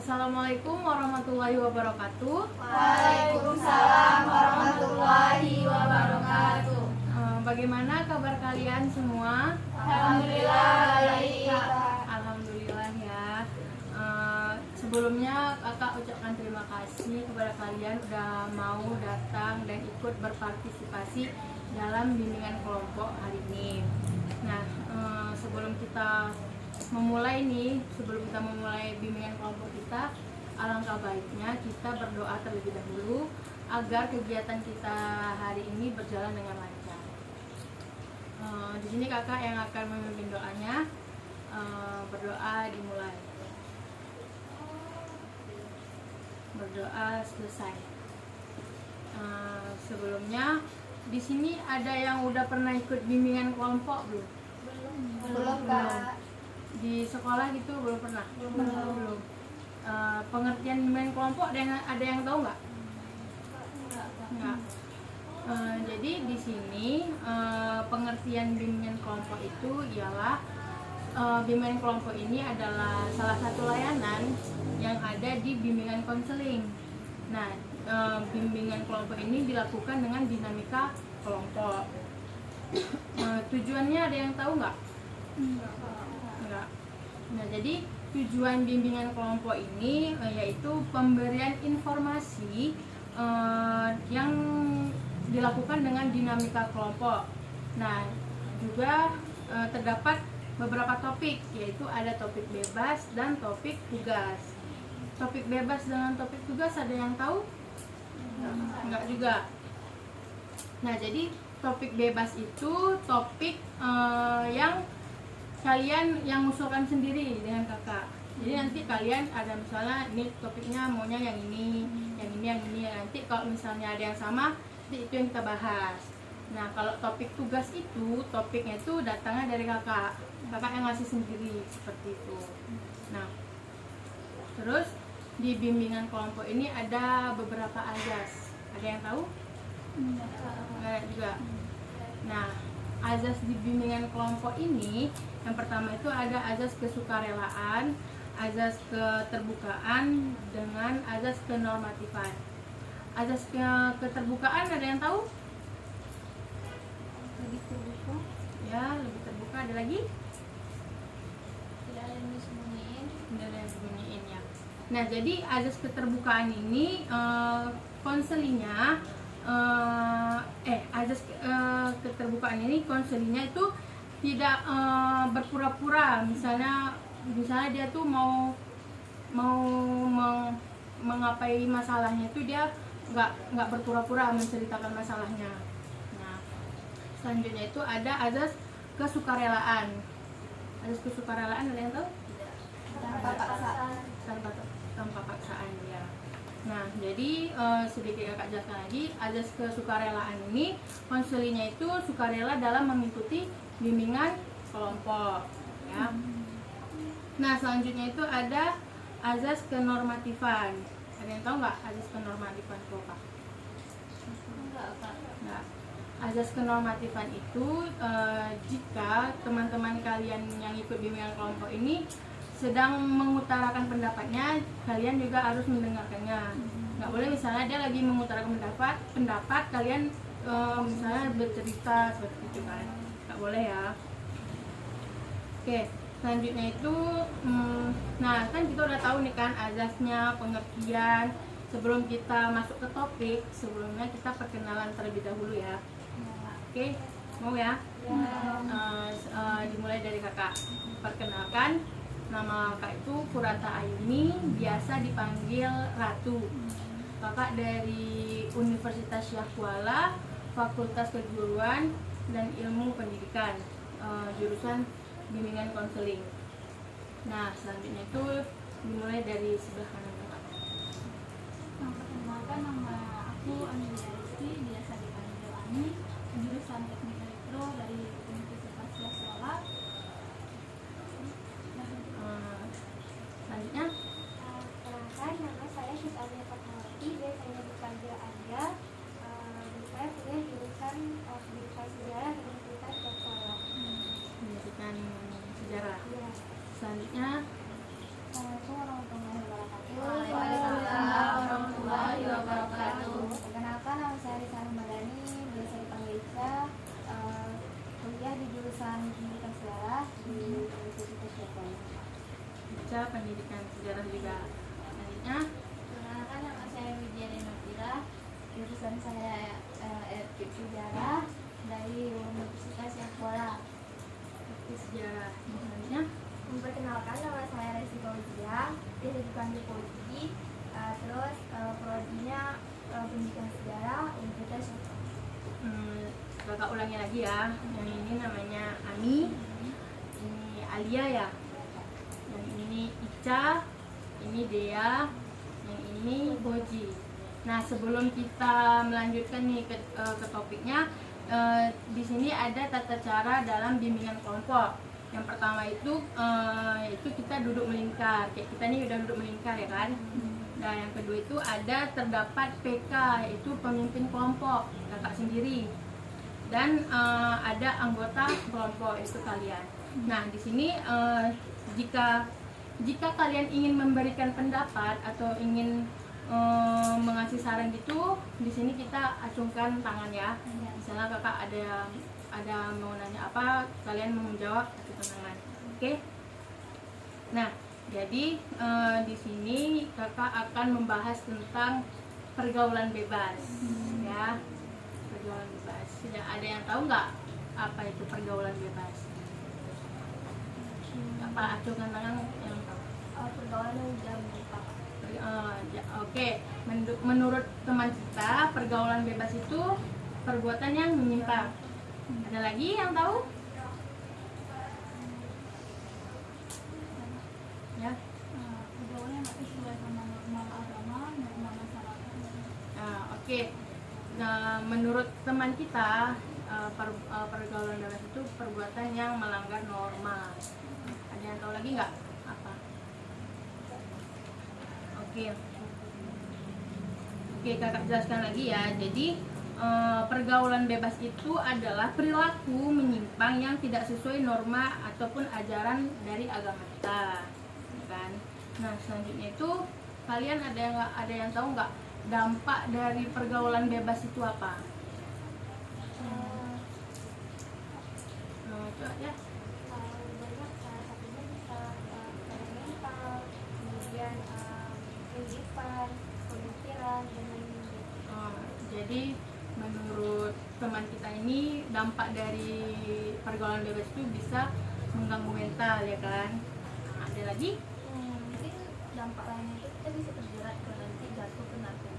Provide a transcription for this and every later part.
Assalamualaikum warahmatullahi wabarakatuh. Waalaikumsalam warahmatullahi wabarakatuh. Bagaimana kabar kalian semua? Alhamdulillah baik. Alhamdulillah ya. Sebelumnya kakak ucapkan terima kasih kepada kalian udah mau datang dan ikut berpartisipasi dalam bimbingan kelompok hari ini. Nah, sebelum kita memulai bimbingan kelompok kita, alangkah baiknya kita berdoa terlebih dahulu agar kegiatan kita hari ini berjalan dengan lancar. Di sini kakak yang akan memimpin doanya. Berdoa dimulai. Berdoa selesai. Sebelumnya di sini ada yang udah pernah ikut bimbingan kelompok belum? Belum Kak. Di sekolah gitu belum pernah? Belum. Pengertian bimbingan kelompok ada yang tahu nggak? Nggak. Jadi di sini pengertian bimbingan kelompok itu ialah bimbingan kelompok ini adalah salah satu layanan yang ada di bimbingan konseling. Nah, bimbingan kelompok ini dilakukan dengan dinamika kelompok. Tujuannya ada yang tahu nggak? Enggak. Nah, jadi tujuan bimbingan kelompok ini yaitu pemberian informasi yang dilakukan dengan dinamika kelompok. Nah, juga terdapat beberapa topik, yaitu ada topik bebas dan topik tugas. Topik bebas dengan topik tugas ada yang tahu? Enggak juga. Nah, jadi topik bebas itu topik yang kalian yang usulkan sendiri dengan kakak. Jadi nanti kalian ada misalnya ini topiknya maunya yang ini. Nanti kalau misalnya ada yang sama, nanti itu yang kita bahas. Nah, kalau topik tugas itu topiknya itu datangnya dari kakak. Kakak yang ngasih sendiri seperti itu. Nah, terus di bimbingan kelompok ini ada beberapa azas. Ada yang tahu? Enggak juga. Nah, azas di bimbingan kelompok ini yang pertama itu ada azas kesukarelaan, azas keterbukaan, dengan azas kenormatifan. Azas keterbukaan ada yang tahu? Lebih terbuka. Ya, lebih terbuka. Ada lagi? Tidak ada yang disembunyiin. Tidak ada yang disembunyiin ya. Nah, jadi azas keterbukaan ini konselinya azas keterbukaan ini konselinya itu tidak berpura-pura. Misalnya dia tuh mau mengapai masalahnya itu dia nggak berpura-pura menceritakan masalahnya. Nah, selanjutnya itu ada azas kesukarelaan. Azas kesukarelaan ada yang tahu? Tanpa paksaan. Tanpa paksaan ya. Nah, jadi sedikit kakak jelaskan lagi, azas kesukarelaan ini konselinya itu sukarela dalam mengikuti bimbingan kelompok ya. Nah, selanjutnya itu ada azas kenormatifan. Ada yang tahu nggak azas kenormatifan kelompok? Nggak. Azas kenormatifan itu jika teman-teman kalian yang ikut bimbingan kelompok ini sedang mengutarakan pendapatnya, kalian juga harus mendengarkannya. Nggak boleh misalnya dia lagi mengutarakan pendapat kalian misalnya bercerita seperti itu kan, nggak boleh ya. Oke, selanjutnya itu nah kan kita udah tahu nih kan azasnya, pengertian. Sebelum kita masuk ke topik, sebelumnya kita perkenalan terlebih dahulu ya. Oke, mau ya? Dimulai dari kakak. Perkenalkan, nama kakak itu Purata Ayuni, biasa dipanggil Ratu. Kakak dari Universitas Syah Kuala, Fakultas Keguruan dan Ilmu Pendidikan, jurusan bimbingan konseling. Nah, selanjutnya itu dimulai dari sebelah kanan kakak. Perkenalkan, nama aku Amelia Rizky, biasa dipanggil Ani, jurusan Teknik Elektro dari Universitas Syah Kuala. Selanjutnya, Perkenalkan, nama saya Syusania Fatmawati, biasanya dipanggil Anda. Saya kuliah jurusan Pendidikan Sejarah di Universitas Syah Kuala. pendidikan sejarah. Ya. Selanjutnya, Assalamualaikum warahmatullahi wabarakatuh. bisa pendidikan sejarah juga. Selanjutnya, Perkenalkan, nama saya Widya Denopira, jurusan saya Etik Sejarah dari Universitas Yangkola. sejarah. Selanjutnya, Memperkenalkan, nama saya Resi Fauzia, biasa dipanggil Fauzi. Terus prodinya pendidikan sejarah Universitas Yangkola. kakak ulangi lagi ya. Yang ini namanya Ami, ini Alia ya. Yang ini Ica, ini Dea, yang ini Boji. Nah, sebelum kita melanjutkan nih ke topiknya, di sini ada tata cara dalam bimbingan kelompok. Yang pertama itu yaitu kita duduk melingkar. Kayak kita nih udah duduk melingkar ya kan. Nah, yang kedua itu ada terdapat PK, yaitu pemimpin kelompok, kakak sendiri. Dan ada anggota kelompok, itu kalian. Nah, di sini jika kalian ingin memberikan pendapat atau ingin mengasih saran gitu, di sini kita acungkan tangan ya. Misalnya kakak ada mau nanya apa, kalian mau menjawab, acungkan tangan. Oke? Nah, jadi di sini kakak akan membahas tentang pergaulan bebas, ya. Pergaulan bebas. Sudah ada yang tahu nggak apa itu pergaulan bebas? Apa acungkan tangan yang tahu? Pergaulan yang udah menyimpang. Oke, menurut teman kita pergaulan bebas itu perbuatan yang menyimpang. Ada lagi yang tahu? Ya. Pergaulan yang nggak sesuai sama norma agama, norma masyarakat. Oke. Nah, menurut teman kita pergaulan bebas itu perbuatan yang melanggar norma. Ada yang tahu lagi nggak apa? Oke, kakak jelaskan lagi ya. Jadi pergaulan bebas itu adalah perilaku menyimpang yang tidak sesuai norma ataupun ajaran dari agama kita, kan? Nah, selanjutnya itu kalian ada yang tahu nggak dampak dari pergaulan bebas itu apa? Coba ya. Banyak, salah satunya bisa pada mental, kemudian kehidupan, pemikiran, dan lain-lain. Jadi menurut teman kita ini dampak dari pergaulan bebas itu bisa mengganggu mental, ya kan? Ada lagi? Mungkin dampak lainnya itu kita bisa terjerat ke nanti jatuh ke narkoba.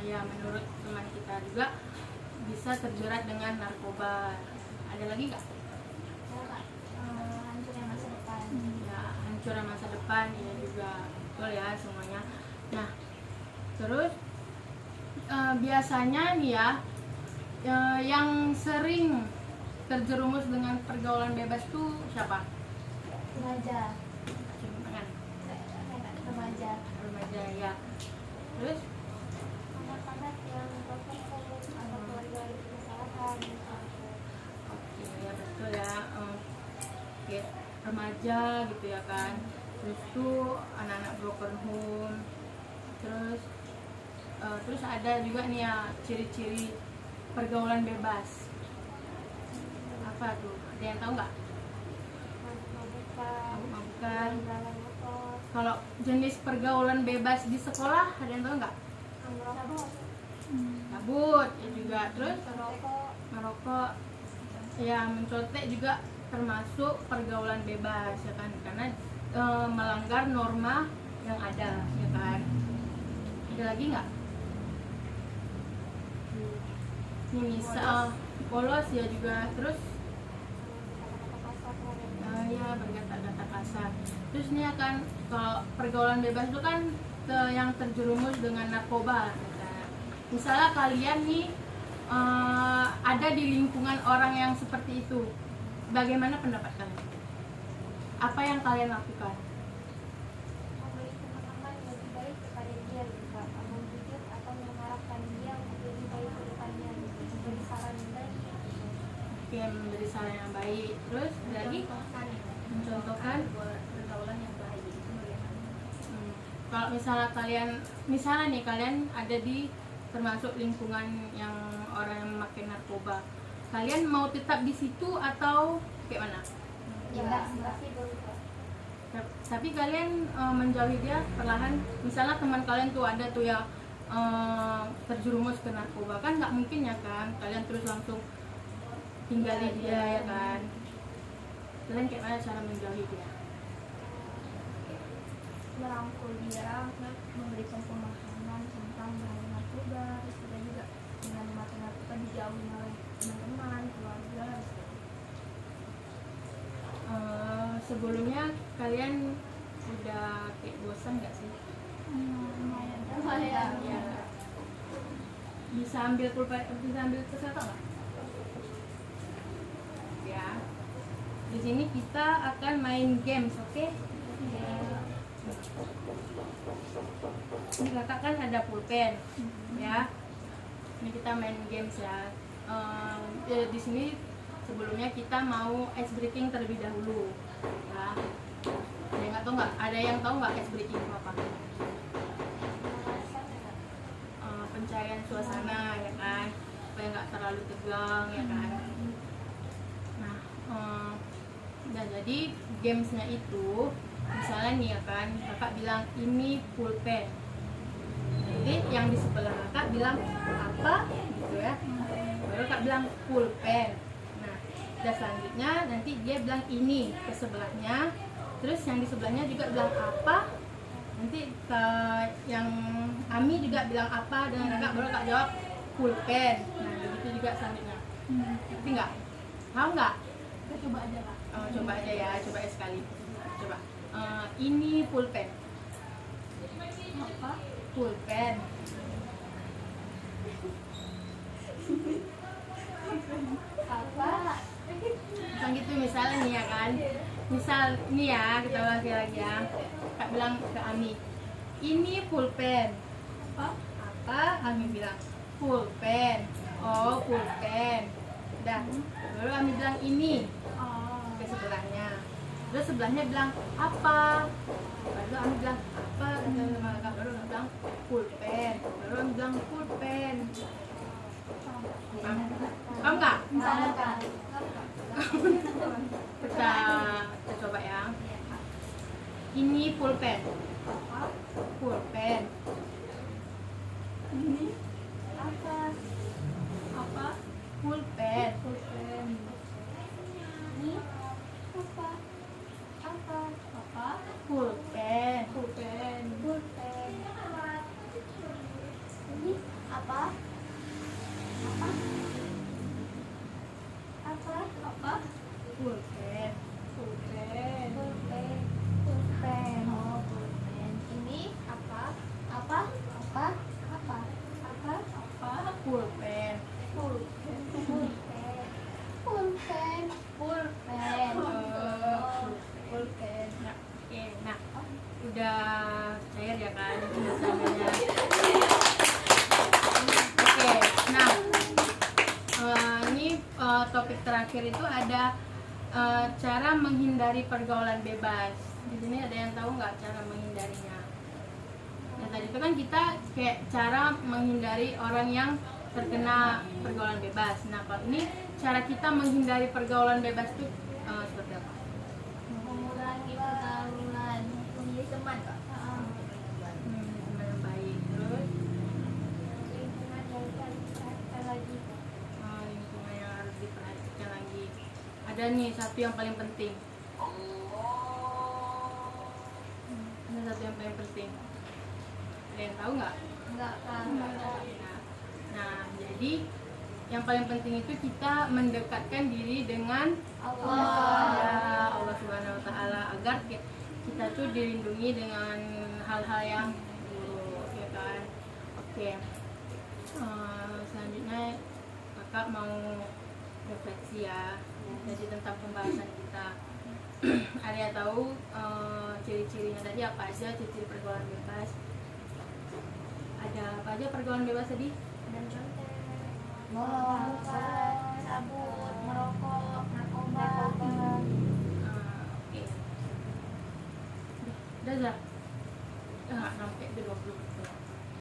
Ya, menurut teman kita juga bisa terjerat dengan narkoba. Ada lagi nggak? Hancurnya masa depan. Ya, hancurnya masa depan, ya juga betul ya semuanya. Nah, terus biasanya nih ya, yang sering terjerumus dengan pergaulan bebas tuh siapa? Remaja. Tangan. Remaja. Remaja ya. Terus Anak-anak yang berkonflik atau keluarga yang bermasalah. oke, ya betul ya. Oke, remaja gitu ya kan. Terus tuh anak-anak broken home. Terus ada juga nih ya ciri-ciri pergaulan bebas. Apa tuh? Ada yang tahu nggak? Mabuk-mabukan. Kalau jenis pergaulan bebas di sekolah ada yang tahu nggak? Cabut ya juga. Terus merokok, ya mencontek juga termasuk pergaulan bebas ya kan, karena melanggar norma yang ada ya kan. Ada lagi nggak? Ini misal polos ya juga. Terus ya berkata-kata kasar. Terus ini akan kalau pergaulan bebas itu kan yang terjerumus dengan narkoba. Misalnya kalian nih ada di lingkungan orang yang seperti itu, bagaimana pendapat kalian? Apa yang kalian lakukan? Memberi pemahaman yang lebih baik kepada dia, gitu, membujuk atau mengharapkan dia untuk lebih baik ke depannya, gitu. Memberi saran yang baik. Oke, memberi saran yang baik. Terus ada lagi? Mencontohkan Pergaulan yang baik itu bagaimana? Kalau misalnya nih kalian ada di termasuk lingkungan yang orang yang memakai narkoba, kalian mau tetap di situ atau kayak mana? Ya, masih berubah. Tapi kalian menjauhi dia perlahan. Misalnya teman kalian tuh ada tuh yang terjerumus ke narkoba, kan nggak mungkin ya kan kalian terus langsung tinggali dia ya kan. Kalian kayak mana cara menjauhi dia? Merangkul dia, memberikan pemahaman tentang bahaya narkoba, terus kita juga dengan memakai narkoba dijauhi oleh teman-teman, keluarga. Sebelumnya kalian udah kayak bosan nggak sih? Lumayan. Ya. Bisa ambil pulpen, bisa ambil kesehatan nggak? Ya. Di sini kita akan main games, oke? Ini kakak kan ada pulpen, ya. Ini kita main games ya. Di sini sebelumnya kita mau ice breaking terlebih dahulu, ya. Ada yang tahu nggak ice breaking itu apa? Pencahayaan suasana ya kan, supaya nggak terlalu tegang ya kan. Nah, dan jadi gamesnya itu misalnya nih ya kan, kakak bilang ini pulpen, nanti yang di sebelah kakak bilang apa gitu ya, baru kakak bilang pulpen. Nah, dan selanjutnya nanti dia bilang ini ke sebelahnya, terus yang di sebelahnya juga bilang apa, nanti yang Ami juga bilang apa dengan kakak, baru kakak jawab pulpen. Nah begitu juga selanjutnya. Ngerti nggak? Tahu nggak? Kita coba aja Kak. Coba aja ya, coba ya sekali. Coba. Ini pulpen. Apa? Pulpen. Apa? Misal gitu misalnya nih ya kan. Misal ini ya, kita ulangi lagi ya. Kak bilang ke Ami, ini pulpen. Apa? Ami bilang pulpen. Oh, pulpen. Udah. Baru Ami bilang ini ke sebelahnya. Terus sebelahnya bilang apa? Baru Ami bilang apa? Baru Ami bilang pulpen. Baru Ami bilang pulpen. Paham nggak? Misalnya Kak. Kita coba ya. Ini pulpen. Pulpen. Ini apa? Apa? Pulpen. Pulpen. Ini apa? Apa? Apa? Pulpen. Pulpen. Pulpen. Ini apa? Apa? Apa? Apa? Pulpen. Pulpen. Pulpen. Pulpen. Oh, pulpen. Ini apa? Apa? Apa? Apa? Apa? Apa? Pulpen. Pulpen. Pulpen. Pulpen. Pulpen. Pulpen. Nah, oke. Nah, udah cair ya kan samanya. Oke. Nah, ini topik terakhir itu ada cara menghindari pergaulan bebas. Di sini ada yang tahu nggak cara menghindarinya? Nah, tadi itu kan kita kayak cara menghindari orang yang terkena pergaulan bebas. Nah, kalau ini cara kita menghindari pergaulan bebas itu seperti apa? Mengurangi pergaulan. Memilih teman Kak. Teman yang baik. Terus Lingkungan yang diperhatikan lagi. lingkungan yang harus diperhatikan lagi. Ada nih satu yang paling penting. Ada satu yang paling penting. Ada yang tahu nggak? Enggak Kak. Nah, jadi yang paling penting itu kita mendekatkan diri dengan Allah, Allah Subhanahu Wa Taala, agar kita tuh dilindungi dengan hal-hal yang buruk, ya kan? Oke. Selanjutnya kakak mau refleksi ya, jadi tentang pembahasan kita. Ada yang tahu ciri-cirinya tadi apa aja, ciri-ciri pergaulan bebas? Ada apa aja pergaulan bebas tadi? Dan contek, Merokok, sabun, merokok, narkoba. Oke. Udah Zah? Nggak sampai 20.